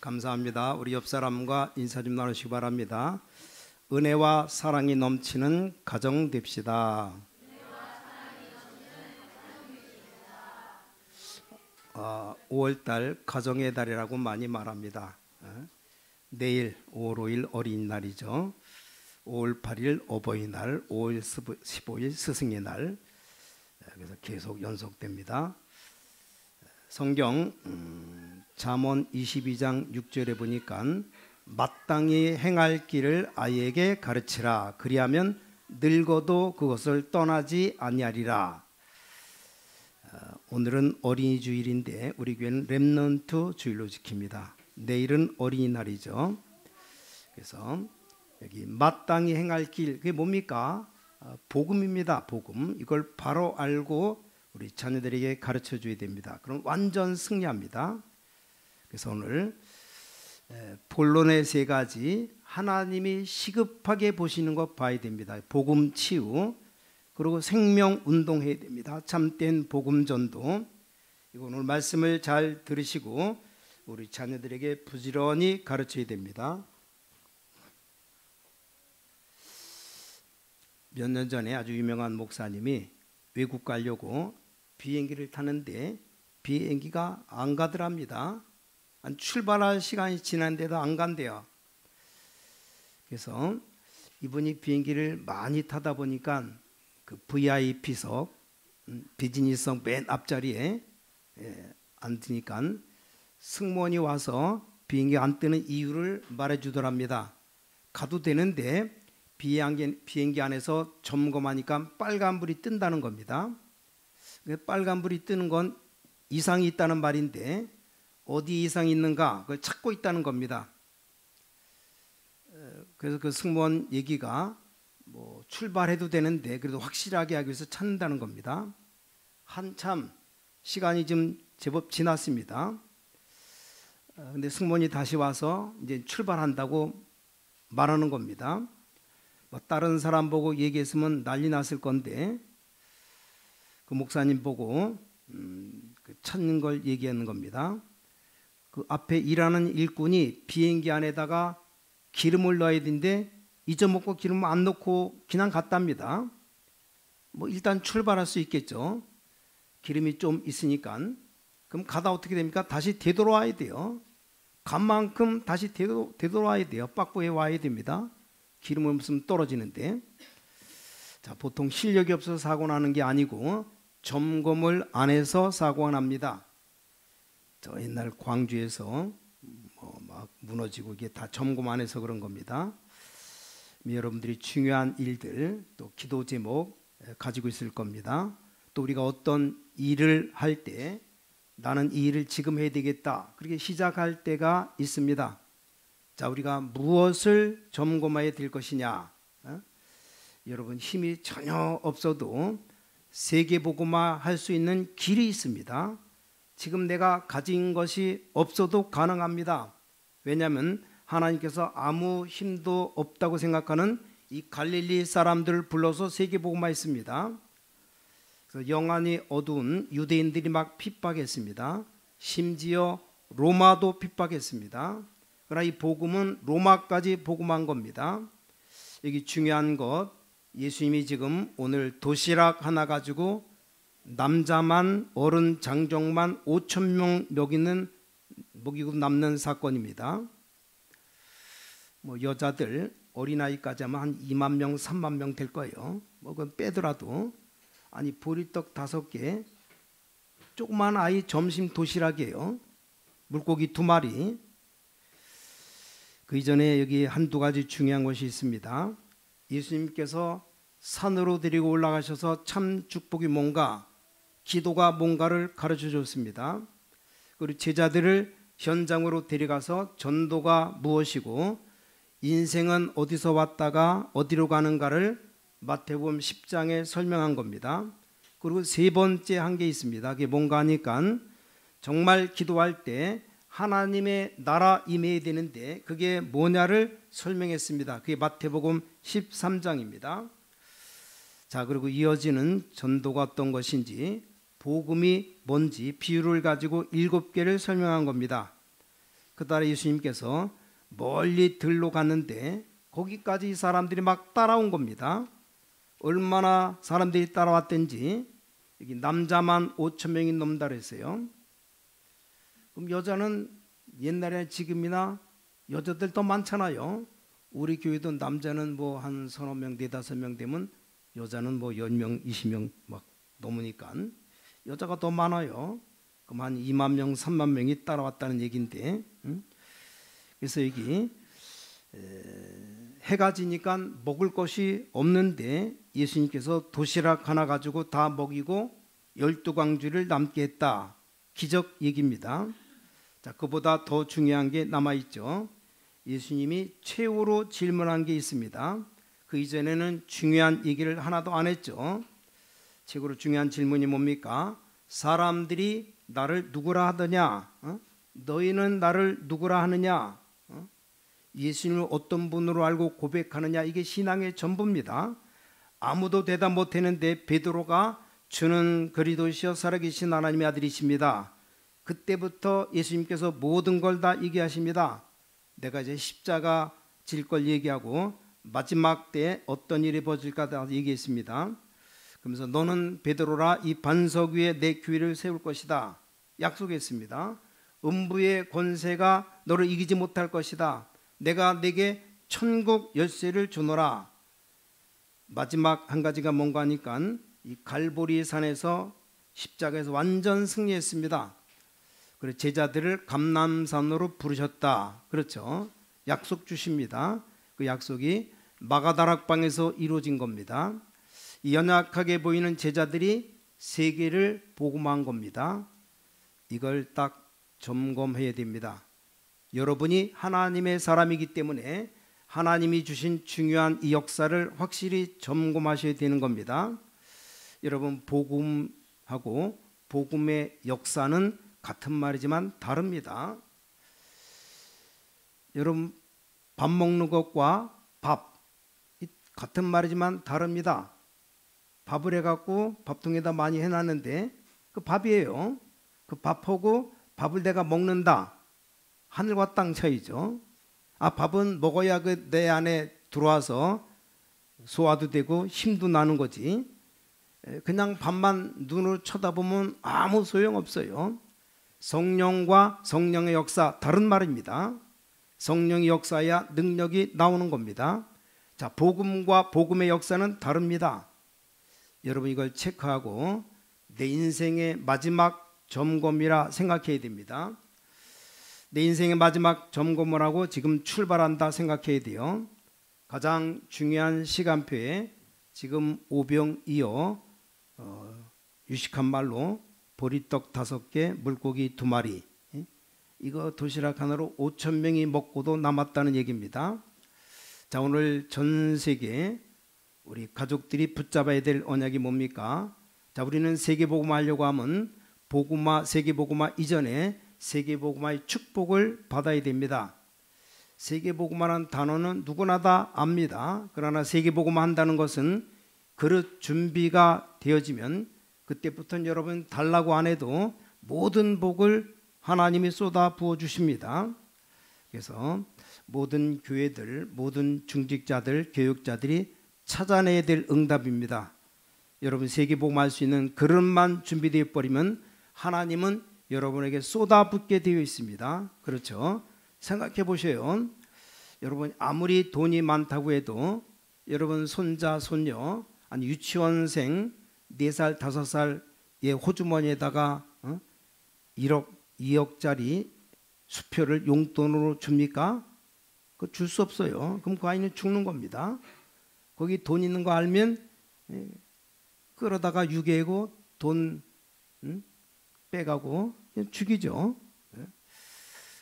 감사합니다. 우리 옆 사람과 인사 좀 나누시기 바랍니다. 은혜와 사랑이 넘치는 가정 됩시다. 5월달 가정의 달이라고 많이 말합니다. 내일 5월 5일 어린이날이죠. 5월 8일 어버이날, 5월 15일 스승의 날. 그래서 계속 연속됩니다. 성경 잠언 22장 6절에 보니까 마땅히 행할 길을 아이에게 가르치라. 그리하면 늙어도 그것을 떠나지 아니하리라. 오늘은 어린이 주일인데 우리 교회는 렘넌트 주일로 지킵니다. 내일은 어린이날이죠. 그래서 여기 마땅히 행할 길, 그게 뭡니까? 복음입니다. 복음. 이걸 바로 알고 우리 자녀들에게 가르쳐 줘야 됩니다. 그럼 완전 승리합니다. 그래서 오늘 본론의 세 가지, 하나님이 시급하게 보시는 것 봐야 됩니다. 복음 치유, 그리고 생명 운동해야 됩니다. 참된 복음 전도. 이거 오늘 말씀을 잘 들으시고 우리 자녀들에게 부지런히 가르쳐야 됩니다. 몇 년 전에 아주 유명한 목사님이 외국 가려고 비행기를 타는데 비행기가 안 가더랍니다. 출발할 시간이 지났는데도 안 간대요. 그래서 이분이 비행기를 많이 타다 보니까 그 VIP석, 비즈니스석 맨 앞자리에 앉으니까 승무원이 와서 비행기 안 뜨는 이유를 말해주더랍니다. 가도 되는데 비행기 안에서 점검하니까 빨간불이 뜬다는 겁니다. 빨간불이 뜨는 건 이상이 있다는 말인데 어디 이상이 있는가 그걸 찾고 있다는 겁니다. 그래서 그 승무원 얘기가 뭐 출발해도 되는데 그래도 확실하게 하기 위해서 찾는다는 겁니다. 한참 시간이 좀 제법 지났습니다. 근데 승무원이 다시 와서 이제 출발한다고 말하는 겁니다. 뭐 다른 사람 보고 얘기했으면 난리 났을 건데 그 목사님 보고 찾는 걸 얘기하는 겁니다. 그 앞에 일하는 일꾼이 비행기 안에다가 기름을 넣어야 되는데 잊어먹고 기름을 안 넣고 그냥 갔답니다. 뭐 일단 출발할 수 있겠죠. 기름이 좀 있으니까. 그럼 가다 어떻게 됩니까? 다시 되돌아와야 돼요. 간 만큼 다시 되돌아와야 돼요. 박보에 와야 됩니다. 기름을 없으면 떨어지는데. 자, 보통 실력이 없어서 사고 나는 게 아니고 점검을 안 해서 사고가 납니다. 저 옛날 광주에서 막 무너지고 이게 다 점검 안 해서 그런 겁니다. 여러분들이 중요한 일들 또 기도 제목 가지고 있을 겁니다. 또 우리가 어떤 일을 할 때 나는 이 일을 지금 해야 되겠다 그렇게 시작할 때가 있습니다. 자, 우리가 무엇을 점검해야 될 것이냐? 여러분 힘이 전혀 없어도 세계복음화 할 수 있는 길이 있습니다. 지금 내가 가진 것이 없어도 가능합니다. 왜냐하면 하나님께서 아무 힘도 없다고 생각하는 이 갈릴리 사람들을 불러서 세계복음화했습니다. 그래서 영안이 어두운 유대인들이 막 핍박했습니다. 심지어 로마도 핍박했습니다. 그러나 이 복음은 로마까지 복음한 겁니다. 여기 중요한 것, 예수님이 지금 오늘 도시락 하나 가지고 남자만 어른 장정만 5,000명 먹이고 남는 사건입니다. 뭐 여자들 어린아이까지 하면 한 2만 명 3만 명 될 거예요. 뭐 그건 빼더라도 아니 보리떡 5개 조그만 아이 점심 도시락이에요. 물고기 2마리. 그 이전에 여기 한두 가지 중요한 것이 있습니다. 예수님께서 산으로 데리고 올라가셔서 참 축복이 뭔가, 기도가 뭔가를 가르쳐 줬습니다. 그리고 제자들을 현장으로 데려가서 전도가 무엇이고 인생은 어디서 왔다가 어디로 가는가를 마태복음 10장에 설명한 겁니다. 그리고 세 번째 한 게 있습니다. 그게 뭔가 하니까 정말 기도할 때 하나님의 나라 임해야 되는데 그게 뭐냐를 설명했습니다. 그게 마태복음 13장입니다. 자, 그리고 이어지는 전도가 어떤 것인지 복음이 뭔지 비유를 가지고 7개를 설명한 겁니다. 그달에 예수님께서 멀리 들로 갔는데 거기까지 사람들이 막 따라온 겁니다. 얼마나 사람들이 따라왔던지 여기 남자만 5천 명이 넘는다 그랬어요. 그럼 여자는 옛날에 지금이나 여자들 더 많잖아요. 우리 교회도 남자는 뭐 한 서너 명, 네다섯 명 되면 여자는 뭐 10명, 20명 막 넘으니까 여자가 더 많아요. 그럼 한 2만 명, 3만 명이 따라왔다는 얘기인데, 그래서 여기 해가 지니까 먹을 것이 없는데 예수님께서 도시락 하나 가지고 다 먹이고 12광주를 남게 했다. 기적 얘기입니다. 자, 그보다 더 중요한 게 남아있죠. 예수님이 최후로 질문한 게 있습니다. 그 이전에는 중요한 얘기를 하나도 안 했죠. 최고로 중요한 질문이 뭡니까? 사람들이 나를 누구라 하더냐? 너희는 나를 누구라 하느냐? 예수님을 어떤 분으로 알고 고백하느냐? 이게 신앙의 전부입니다. 아무도 대답 못했는데 베드로가 주는 그리스도시여 살아계신 하나님의 아들이십니다. 그때부터 예수님께서 모든 걸 다 얘기하십니다. 내가 이제 십자가 질 걸 얘기하고 마지막 때 어떤 일이 벌어질까 다 얘기했습니다. 그러면서 너는 베드로라 이 반석 위에 내 교회를 세울 것이다. 약속했습니다. 음부의 권세가 너를 이기지 못할 것이다. 내가 내게 천국 열쇠를 주노라. 마지막 한 가지가 뭔가 하니까 이 갈보리 산에서 십자가에서 완전 승리했습니다. 그리고 제자들을 감람산으로 부르셨다. 그렇죠. 약속 주십니다. 그 약속이 마가다락방에서 이루어진 겁니다. 이 연약하게 보이는 제자들이 세계를 복음한 겁니다. 이걸 딱 점검해야 됩니다. 여러분이 하나님의 사람이기 때문에 하나님이 주신 중요한 이 역사를 확실히 점검하셔야 되는 겁니다. 여러분, 복음하고 복음의 역사는 같은 말이지만 다릅니다. 여러분, 밥 먹는 것과 밥 같은 말이지만 다릅니다. 밥을 해갖고 밥통에다 많이 해놨는데 그 밥이에요. 그 밥하고 밥을 내가 먹는다. 하늘과 땅 차이죠. 아, 밥은 먹어야 그 내 안에 들어와서 소화도 되고 힘도 나는 거지. 그냥 밥만 눈으로 쳐다보면 아무 소용없어요. 성령과 성령의 역사 다른 말입니다. 성령의 역사야 능력이 나오는 겁니다. 자, 복음과 복음의 역사는 다릅니다. 여러분, 이걸 체크하고 내 인생의 마지막 점검이라 생각해야 됩니다. 내 인생의 마지막 점검을 하고 지금 출발한다 생각해야 돼요. 가장 중요한 시간표에 지금 오병이어 유식한 말로 보리떡 5개, 물고기 2마리, 이거 도시락 하나로 5천 명이 먹고도 남았다는 얘기입니다. 자, 오늘 전 세계 우리 가족들이 붙잡아야 될 언약이 뭡니까? 자, 우리는 세계복음화 하려고 하면 복음화, 세계복음화 이전에 세계복음화의 축복을 받아야 됩니다. 세계복음화라는 단어는 누구나 다 압니다. 그러나 세계복음화 한다는 것은 그릇 준비가 되어지면 그때부터는 여러분 달라고 안 해도 모든 복을 하나님이 쏟아 부어 주십니다. 그래서 모든 교회들, 모든 중직자들, 교육자들이 찾아내야 될 응답입니다. 여러분, 세계복음할 수 있는 그릇만 준비되어 버리면 하나님은 여러분에게 쏟아붓게 되어 있습니다. 그렇죠? 생각해 보세요. 여러분, 아무리 돈이 많다고 해도 여러분 손자, 손녀, 아니 유치원생 4살, 5살의 호주머니에다가 1억, 2억짜리 수표를 용돈으로 줍니까? 그거 줄 수 없어요. 그럼 그 아이는 죽는 겁니다. 거기 돈 있는 거 알면 끌어다가 유괴하고 돈 빼가고 죽이죠.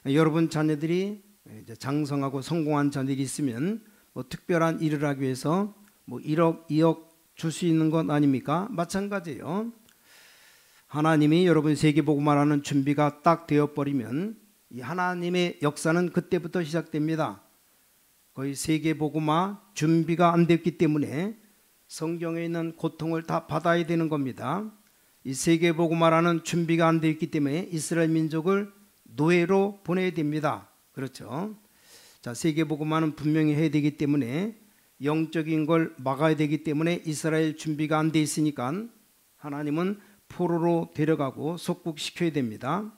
여러분 자녀들이 이제 장성하고 성공한 자녀들이 있으면 뭐 특별한 일을 하기 위해서 뭐 1억, 2억 줄 수 있는 것 아닙니까? 마찬가지예요. 하나님이 여러분 세계복음화라는 준비가 딱 되어버리면 이 하나님의 역사는 그때부터 시작됩니다. 거의 세계복음화 준비가 안 됐기 때문에 성경에 있는 고통을 다 받아야 되는 겁니다. 이 세계복음화라는 준비가 안 되어 있기 때문에 이스라엘 민족을 노예로 보내야 됩니다. 그렇죠? 자, 세계복음화는 분명히 해야 되기 때문에 영적인 걸 막아야 되기 때문에 이스라엘 준비가 안 돼 있으니까 하나님은 포로로 데려가고 속국시켜야 됩니다.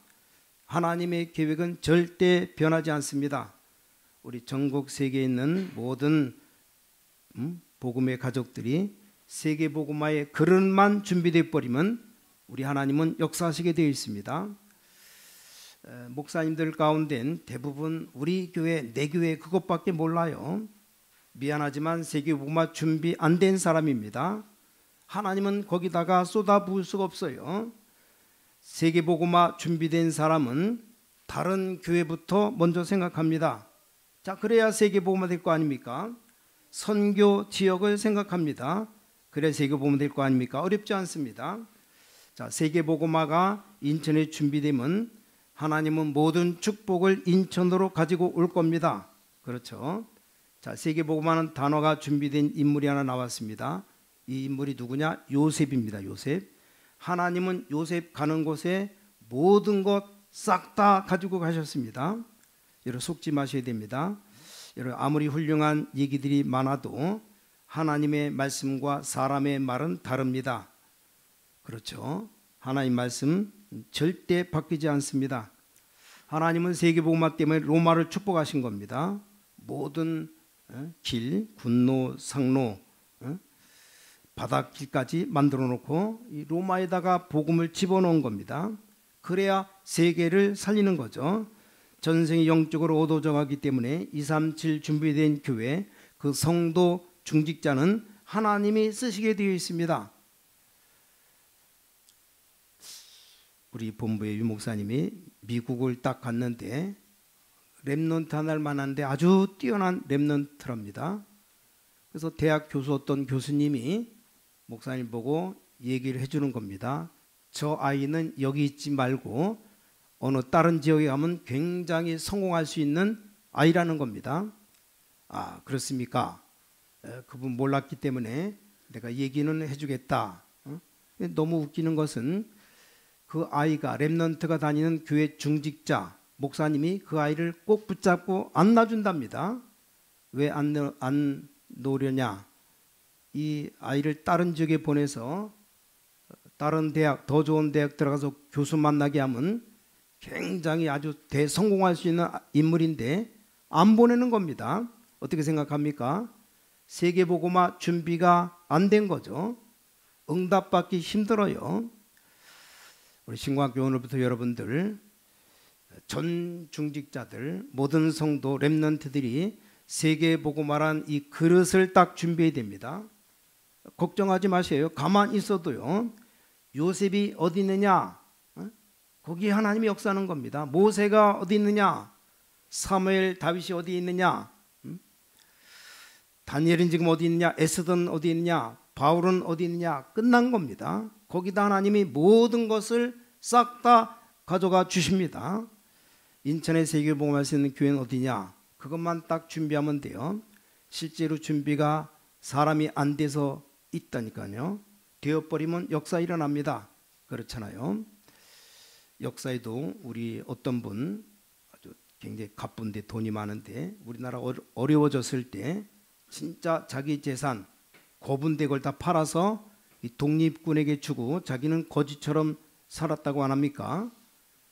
하나님의 계획은 절대 변하지 않습니다. 우리 전국 세계에 있는 모든 복음의 가족들이 세계복음화의 그릇만 준비되어 버리면 우리 하나님은 역사하시게 되어 있습니다. 목사님들 가운데는 대부분 우리 교회, 내 교회 그것밖에 몰라요. 미안하지만 세계복음화 준비 안 된 사람입니다. 하나님은 거기다가 쏟아부을 수가 없어요. 세계복음화 준비된 사람은 다른 교회부터 먼저 생각합니다. 자, 그래야 세계복음화 될 거 아닙니까? 선교 지역을 생각합니다. 그래야 세계복음화 될 거 아닙니까? 어렵지 않습니다. 자, 세계복음화가 인천에 준비되면 하나님은 모든 축복을 인천으로 가지고 올 겁니다. 그렇죠? 자, 세계복음화는 단어가 준비된 인물이 하나 나왔습니다. 이 인물이 누구냐? 요셉입니다. 요셉. 하나님은 요셉 가는 곳에 모든 것 싹 다 가지고 가셨습니다. 여러분 속지 마셔야 됩니다. 여러분 아무리 훌륭한 얘기들이 많아도 하나님의 말씀과 사람의 말은 다릅니다. 그렇죠? 하나님 말씀 절대 바뀌지 않습니다. 하나님은 세계복음화 때문에 로마를 축복하신 겁니다. 모든 길, 군로, 상로, 바닷길까지 만들어 놓고 이 로마에다가 복음을 집어넣은 겁니다. 그래야 세계를 살리는 거죠. 전생이 영적으로 어두워져 가기 때문에 237 준비된 교회, 그 성도 중직자는 하나님이 쓰시게 되어 있습니다. 우리 본부의 유 목사님이 미국을 딱 갔는데 렘넌트 하나를 만났는데 아주 뛰어난 렘넌트랍니다. 그래서 대학 교수 어떤 교수님이 목사님 보고 얘기를 해주는 겁니다. 저 아이는 여기 있지 말고 어느 다른 지역에 가면 굉장히 성공할 수 있는 아이라는 겁니다. 아, 그렇습니까? 그분 몰랐기 때문에 내가 얘기는 해주겠다. 너무 웃기는 것은 그 아이가 렘넌트가 다니는 교회 중직자 목사님이 그 아이를 꼭 붙잡고 안 놔준답니다. 왜 안 놓으려냐? 이 아이를 다른 지역에 보내서 다른 대학, 더 좋은 대학 들어가서 교수 만나게 하면 굉장히 아주 대성공할 수 있는 인물인데 안 보내는 겁니다. 어떻게 생각합니까? 세계복음화 준비가 안 된 거죠. 응답받기 힘들어요. 우리 신광교회 오늘부터 여러분들 전 중직자들 모든 성도 렘넌트들이 세계복음화란 이 그릇을 딱 준비해야 됩니다. 걱정하지 마세요. 가만히 있어도요. 요셉이 어디 있느냐? 거기 하나님이 역사하는 겁니다. 모세가 어디 있느냐? 사무엘, 다윗이 어디 있느냐? 다니엘은 지금 어디 있느냐? 에스더는 어디 있느냐? 바울은 어디 있느냐? 끝난 겁니다. 거기다 하나님이 모든 것을 싹 다 가져가 주십니다. 인천의 세계복음할 수 있는 교회는 어디냐? 그것만 딱 준비하면 돼요. 실제로 준비가 사람이 안 돼서 있다니까요. 되어버리면 역사 일어납니다. 그렇잖아요. 역사에도 우리 어떤 분 아주 굉장히 가쁜데 돈이 많은데 우리나라 어려워졌을 때 진짜 자기 재산 고분대걸 다 팔아서 이 독립군에게 주고 자기는 거지처럼 살았다고 안 합니까?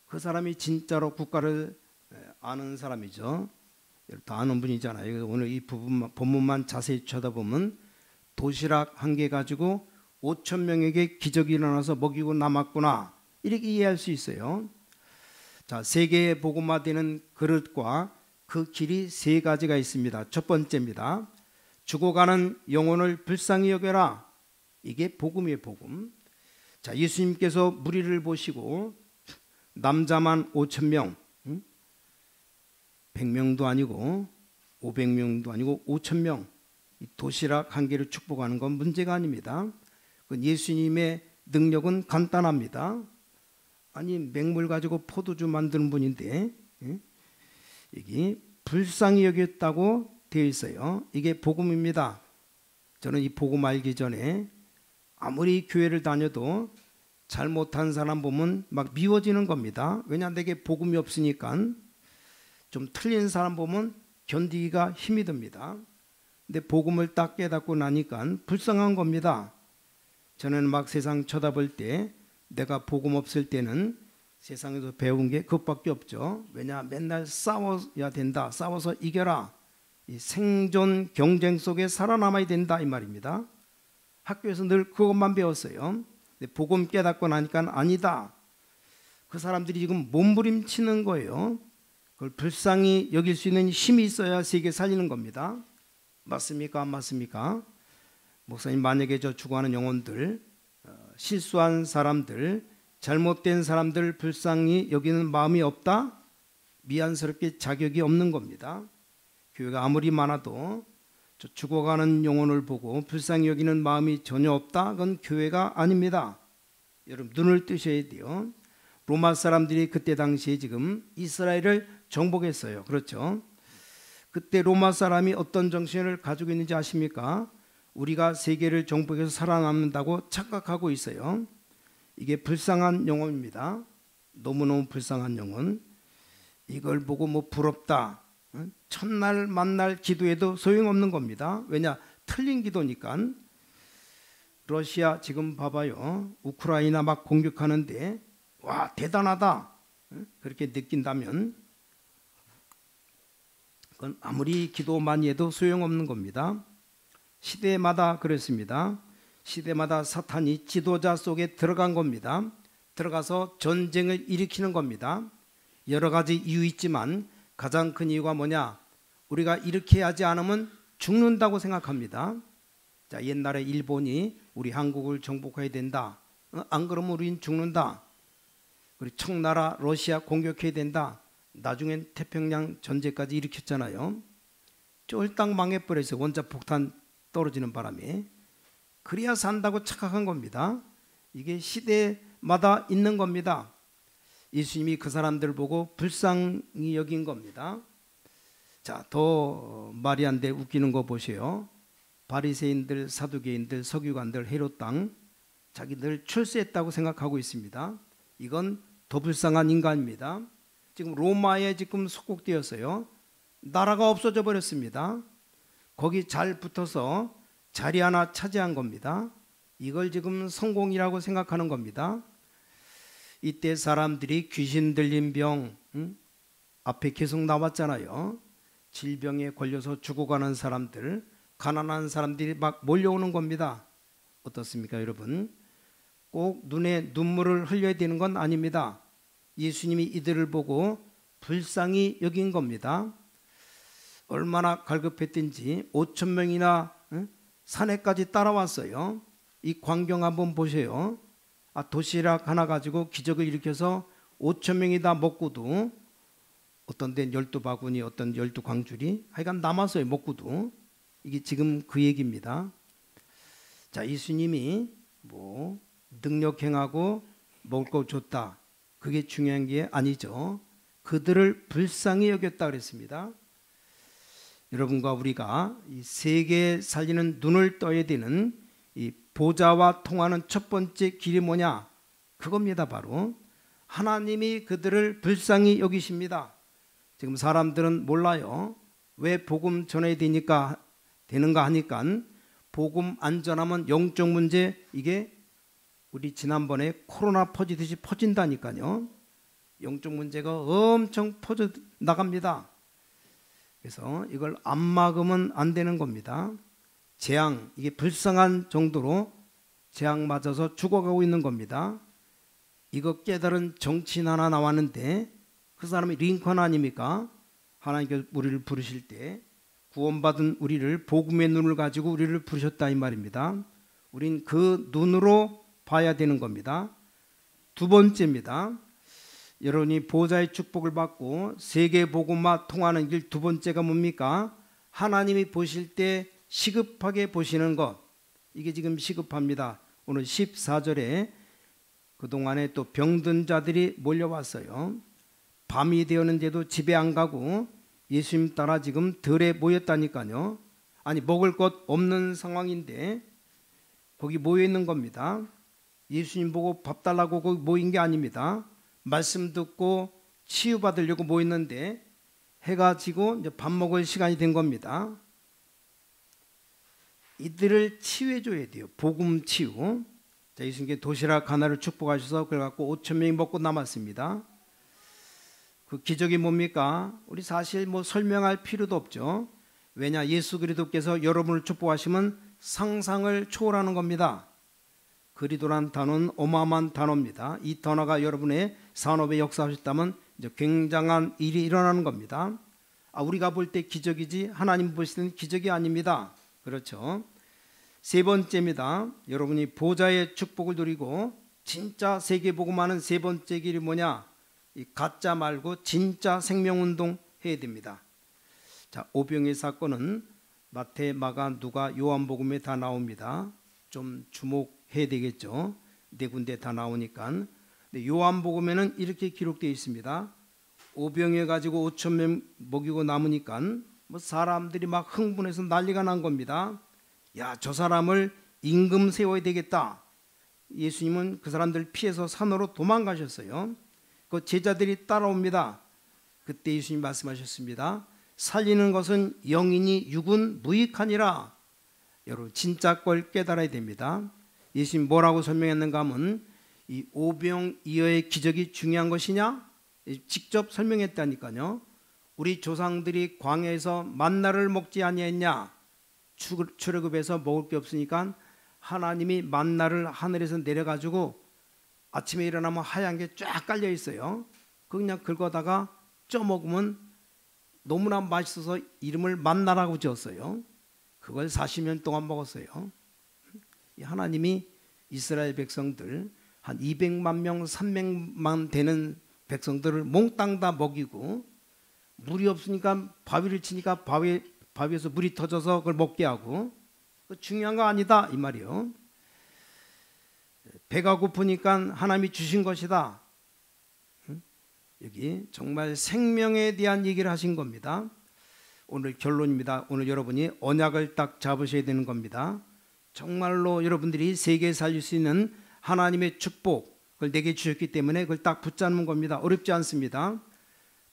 그 사람이 진짜로 국가를 아는 사람이죠. 다 아는 분이잖아요. 오늘 이 본문만 자세히 쳐다보면 도시락 한 개 가지고 5천 명에게 기적이 일어나서 먹이고 남았구나 이렇게 이해할 수 있어요. 자, 세계 복음화되는 그릇과 그 길이 세 가지가 있습니다. 첫 번째입니다. 죽어가는 영혼을 불쌍히 여겨라. 이게 복음이에요, 복음. 자, 예수님께서 무리를 보시고 남자만 5천 명, 100명도 아니고 500명도 아니고 5천 명 도시락 한 개를 축복하는 건 문제가 아닙니다. 예수님의 능력은 간단합니다. 아니 맹물 가지고 포도주 만드는 분인데 여기 불쌍히 여겼다고 되어 있어요. 이게 복음입니다. 저는 이 복음 알기 전에 아무리 교회를 다녀도 잘못한 사람 보면 막 미워지는 겁니다. 왜냐, 내게 복음이 없으니까. 좀 틀린 사람 보면 견디기가 힘이 듭니다. 근데 복음을 딱 깨닫고 나니까 불쌍한 겁니다. 저는 막 세상 쳐다볼 때 내가 복음 없을 때는 세상에서 배운 게 그것밖에 없죠. 왜냐, 맨날 싸워야 된다. 싸워서 이겨라. 이 생존 경쟁 속에 살아남아야 된다 이 말입니다. 학교에서 늘 그것만 배웠어요. 근데 복음 깨닫고 나니까 아니다. 그 사람들이 지금 몸부림치는 거예요. 그걸 불쌍히 여길 수 있는 힘이 있어야 세계 살리는 겁니다. 맞습니까? 안 맞습니까? 목사님, 만약에 저 죽어가는 영혼들, 실수한 사람들, 잘못된 사람들 불쌍히 여기는 마음이 없다? 미안스럽게 자격이 없는 겁니다. 교회가 아무리 많아도 저 죽어가는 영혼을 보고 불쌍히 여기는 마음이 전혀 없다? 그건 교회가 아닙니다. 여러분, 눈을 뜨셔야 돼요. 로마 사람들이 그때 당시에 지금 이스라엘을 정복했어요. 그렇죠? 그때 로마 사람이 어떤 정신을 가지고 있는지 아십니까? 우리가 세계를 정복해서 살아남는다고 착각하고 있어요. 이게 불쌍한 영혼입니다. 너무너무 불쌍한 영혼. 이걸 보고 뭐 부럽다, 첫날 만날 기도해도 소용없는 겁니다. 왜냐, 틀린 기도니까. 러시아 지금 봐봐요. 우크라이나 막 공격하는데 와, 대단하다, 그렇게 느낀다면 그건 아무리 기도 많이 해도 소용없는 겁니다. 시대마다 그렇습니다. 시대마다 사탄이 지도자 속에 들어간 겁니다. 들어가서 전쟁을 일으키는 겁니다. 여러 가지 이유 있지만 가장 큰 이유가 뭐냐? 우리가 이렇게 하지 않으면 죽는다고 생각합니다. 자, 옛날에 일본이 우리 한국을 정복해야 된다. 안 그러면 우린 죽는다. 우리 청나라 러시아 공격해야 된다. 나중엔 태평양 전쟁까지 일으켰잖아요. 쫄딱 망해버렸어요. 원자폭탄 떨어지는 바람에. 그래야 산다고 착각한 겁니다. 이게 시대마다 있는 겁니다. 예수님이 그 사람들 보고 불쌍히 여긴 겁니다. 자, 더 말이 안 돼 웃기는 거 보세요. 바리새인들, 사두개인들, 서기관들, 헤롯 땅 자기들 출세했다고 생각하고 있습니다. 이건 더 불쌍한 인간입니다. 지금 로마에 지금 속국되었어요. 나라가 없어져 버렸습니다. 거기 잘 붙어서 자리 하나 차지한 겁니다. 이걸 지금 성공이라고 생각하는 겁니다. 이때 사람들이 귀신 들린 병, 앞에 계속 나왔잖아요. 질병에 걸려서 죽어가는 사람들, 가난한 사람들이 막 몰려오는 겁니다. 어떻습니까, 여러분? 꼭 눈에 눈물을 흘려야 되는 건 아닙니다. 예수님이 이들을 보고 불쌍히 여긴 겁니다. 얼마나 갈급했든지 5천 명이나 산에까지 따라왔어요. 이 광경 한번 보세요. 도시락 하나 가지고 기적을 일으켜서 5천 명이 다 먹고도, 어떤 데는 12바구니, 어떤 12광줄이 하여간 남았어요. 먹고도. 이게 지금 그 얘기입니다. 자, 예수님이 뭐 능력 행하고 먹을 거 줬다, 그게 중요한 게 아니죠. 그들을 불쌍히 여겼다 그랬습니다. 여러분과 우리가 이 세계 살리는 눈을 떠야 되는 이 보좌와 통하는 첫 번째 길이 뭐냐? 그겁니다. 바로 하나님이 그들을 불쌍히 여기십니다. 지금 사람들은 몰라요. 왜 복음 전해야 되는가 하니까 복음 안 전하면 영적 문제, 이게 우리 지난번에 코로나 퍼지듯이 퍼진다니까요. 영적 문제가 엄청 퍼져 나갑니다. 그래서 이걸 안 막으면 안 되는 겁니다. 재앙, 이게 불쌍한 정도로 재앙 맞아서 죽어가고 있는 겁니다. 이거 깨달은 정치인 하나 나왔는데 그 사람이 링컨 아닙니까? 하나님께서 우리를 부르실 때 구원받은 우리를, 복음의 눈을 가지고 우리를 부르셨다 이 말입니다. 우린 그 눈으로 봐야 되는 겁니다. 두 번째입니다. 여러분이 보좌의 축복을 받고 세계 복음화 통하는 길, 두 번째가 뭡니까? 하나님이 보실 때 시급하게 보시는 것. 이게 지금 시급합니다. 오늘 14절에 그동안에 또 병든 자들이 몰려왔어요. 밤이 되었는데도 집에 안 가고 예수님 따라 지금 들에 모였다니까요. 아니, 먹을 것 없는 상황인데 거기 모여 있는 겁니다. 예수님 보고 밥 달라고 거기 모인 게 아닙니다. 말씀 듣고 치유받으려고 모였는데 해가 지고 이제 밥 먹을 시간이 된 겁니다. 이들을 치유해 줘야 돼요. 복음 치유. 자, 예수님께 도시락 하나를 축복하셔서 그래갖고 5천 명이 먹고 남았습니다. 그 기적이 뭡니까? 우리 사실 뭐 설명할 필요도 없죠. 왜냐, 예수 그리스도께서 여러분을 축복하시면 상상을 초월하는 겁니다. 그리스도란 단어는 어마어마한 단어입니다. 이 단어가 여러분의 산업에 역사하셨다면 이제 굉장한 일이 일어나는 겁니다. 우리가 볼 때 기적이지 하나님 보실 때는 기적이 아닙니다. 그렇죠? 세 번째입니다. 여러분이 보좌의 축복을 누리고 진짜 세계복음하는 세 번째 길이 뭐냐? 이 가짜 말고 진짜 생명운동 해야 됩니다. 자, 오병의 사건은 마태, 마가, 누가, 요한복음에 다 나옵니다. 좀 주목해야 되겠죠. 네 군데 다 나오니까. 근데 요한복음에는 이렇게 기록되어 있습니다. 오병에 가지고 5천 명 먹이고 남으니까 뭐 사람들이 막 흥분해서 난리가 난 겁니다. 야, 저 사람을 임금 세워야 되겠다. 예수님은 그 사람들 피해서 산으로 도망가셨어요. 그 제자들이 따라옵니다. 그때 예수님 말씀하셨습니다. 살리는 것은 영이니 육은 무익하니라. 여러분 진짜 걸 깨달아야 됩니다. 예수님 뭐라고 설명했는가 하면 이 오병이어의 기적이 중요한 것이냐? 직접 설명했다니까요. 우리 조상들이 광야에서 만나를 먹지 아니했냐? 출애굽에서 먹을 게 없으니까 하나님이 만나를 하늘에서 내려가지고 아침에 일어나면 하얀 게 쫙 깔려 있어요. 그냥 긁어다가 쪄 먹으면 너무나 맛있어서 이름을 만나라고 지었어요. 그걸 40년 동안 먹었어요. 하나님이 이스라엘 백성들 한 200만 명, 300만 되는 백성들을 몽땅 다 먹이고 물이 없으니까 바위를 치니까 바위에서 물이 터져서 그걸 먹게 하고 중요한 거 아니다 이 말이요. 배가 고프니까 하나님이 주신 것이다. 여기 정말 생명에 대한 얘기를 하신 겁니다. 오늘 결론입니다. 오늘 여러분이 언약을 딱 잡으셔야 되는 겁니다. 정말로 여러분들이 세계에 살릴 수 있는 하나님의 축복 그걸 내게 주셨기 때문에 그걸 딱 붙잡는 겁니다. 어렵지 않습니다.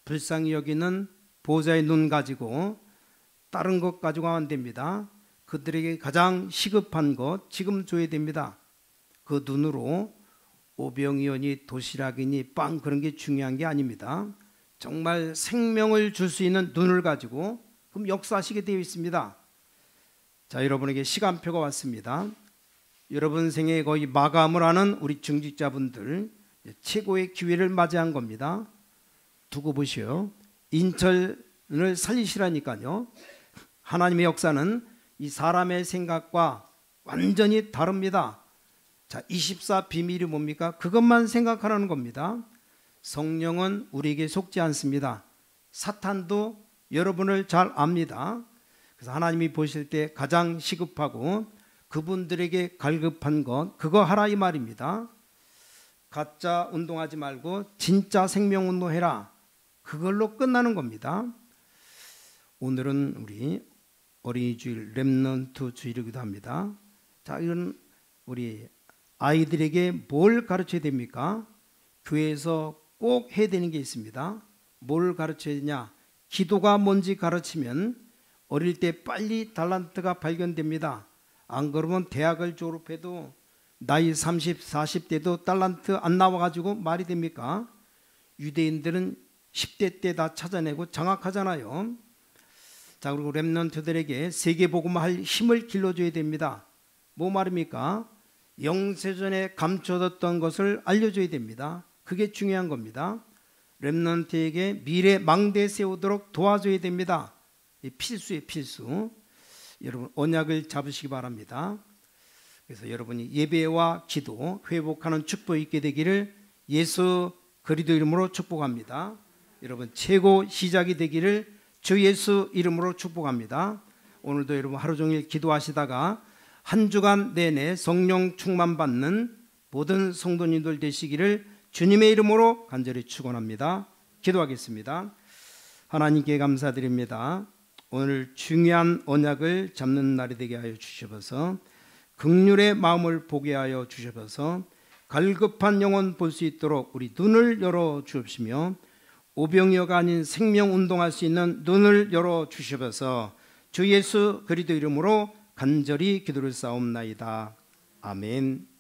불쌍히 여기는 보좌의 눈 가지고 다른 것 가지고 하면 안 됩니다. 그들에게 가장 시급한 것 지금 줘야 됩니다. 그 눈으로 오병이어니 도시락이니 빵 그런 게 중요한 게 아닙니다. 정말 생명을 줄 수 있는 눈을 가지고 그럼 역사하시게 되어 있습니다. 자, 여러분에게 시간표가 왔습니다. 여러분 생에 거의 마감을 하는 우리 중직자분들 최고의 기회를 맞이한 겁니다. 두고 보시오. 인천을 살리시라니까요. 하나님의 역사는 이 사람의 생각과 완전히 다릅니다. 자, 24 비밀이 뭡니까? 그것만 생각하라는 겁니다. 성령은 우리에게 속지 않습니다. 사탄도 여러분을 잘 압니다. 그래서 하나님이 보실 때 가장 시급하고 그분들에게 갈급한 것 그거 하라 이 말입니다. 가짜 운동하지 말고 진짜 생명 운동해라. 그걸로 끝나는 겁니다. 오늘은 우리 어린이 주일 렘넌트 주일이기도 합니다. 자, 이런 우리 아이들에게 뭘 가르쳐야 됩니까? 교회에서 꼭 해야 되는 게 있습니다. 뭘 가르쳐야 되냐? 기도가 뭔지 가르치면 어릴 때 빨리 달란트가 발견됩니다. 안 그러면 대학을 졸업해도 나이 30, 40대도 달란트 안 나와가지고 말이 됩니까? 유대인들은 10대 때 다 찾아내고 장악하잖아요. 자, 그리고 렘넌트들에게 세계복음할 힘을 길러줘야 됩니다. 뭐 말입니까? 영세전에 감춰뒀던 것을 알려줘야 됩니다. 그게 중요한 겁니다. 렘넌트에게 미래 망대 세우도록 도와줘야 됩니다. 필수예요, 필수. 여러분 언약을 잡으시기 바랍니다. 그래서 여러분이 예배와 기도, 회복하는 축복이 있게 되기를 예수 그리스도 이름으로 축복합니다. 여러분 최고 시작이 되기를 주 예수 이름으로 축복합니다. 오늘도 여러분 하루 종일 기도하시다가 한 주간 내내 성령 충만 받는 모든 성도님들 되시기를 주님의 이름으로 간절히 축원합니다. 기도하겠습니다. 하나님께 감사드립니다. 오늘 중요한 언약을 잡는 날이 되게 하여 주셔서 긍휼의 마음을 보게 하여 주셔서 갈급한 영혼 볼 수 있도록 우리 눈을 열어 주옵시며 오병이어가 아닌 생명 운동할 수 있는 눈을 열어 주시옵소서. 주 예수 그리스도 이름으로 간절히 기도를 쌓옵나이다. 아멘.